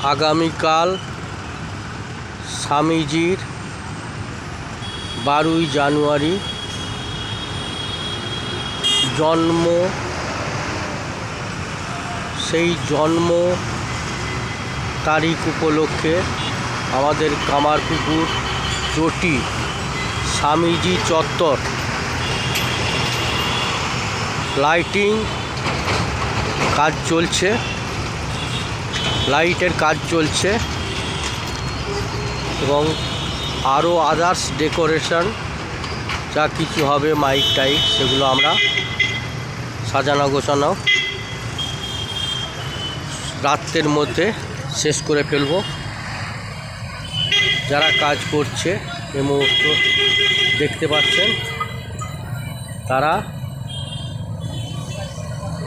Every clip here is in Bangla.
আগামীকাল স্বামীজির 12ই জানুয়ারি জন্ম। সেই জন্ম তারিখ উপলক্ষে আমাদের কামারপুকুর চটি স্বামীজি চত্বর লাইটিং কাজ চলছে, লাইটের কাজ চলছে এবং আরও আদার্স ডেকোরেশন যা কিছু হবে, মাইক টাইক, সেগুলো আমরা সাজানো গোছানো রাত্রের মধ্যে শেষ করে ফেলব। যারা কাজ করছে এই মুহূর্তে দেখতে পাচ্ছেন, তারা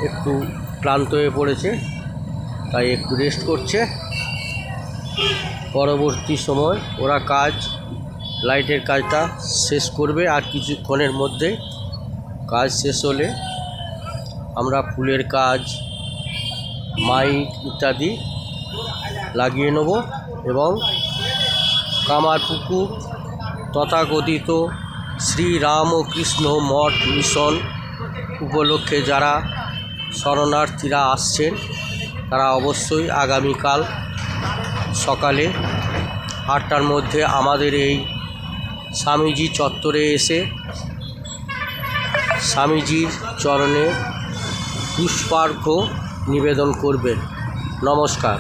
একটু ক্লান্ত হয়ে পড়েছে, তাই একটু রেস্ট করছে। পরবর্তী সময় ওরা লাইটের কাজটা শেষ করবে, আর কিছুক্ষণের মধ্যে কাজ শেষ হলে আমরা ফুলের কাজ, মাইক ইত্যাদি লাগিয়ে নেব এবং কামারপুকুর তথাকথিত শ্রীরামকৃষ্ণ মঠ মিশন উপলক্ষে যারা শরণার্থীরা আসছেন, তারা অবশ্যই আগামীকাল সকালে 8টার মধ্যে আমাদের এই স্বামীজি চত্বরে এসে স্বামীজির চরণে পুষ্পার্ঘ্য নিবেদন করবেন। নমস্কার।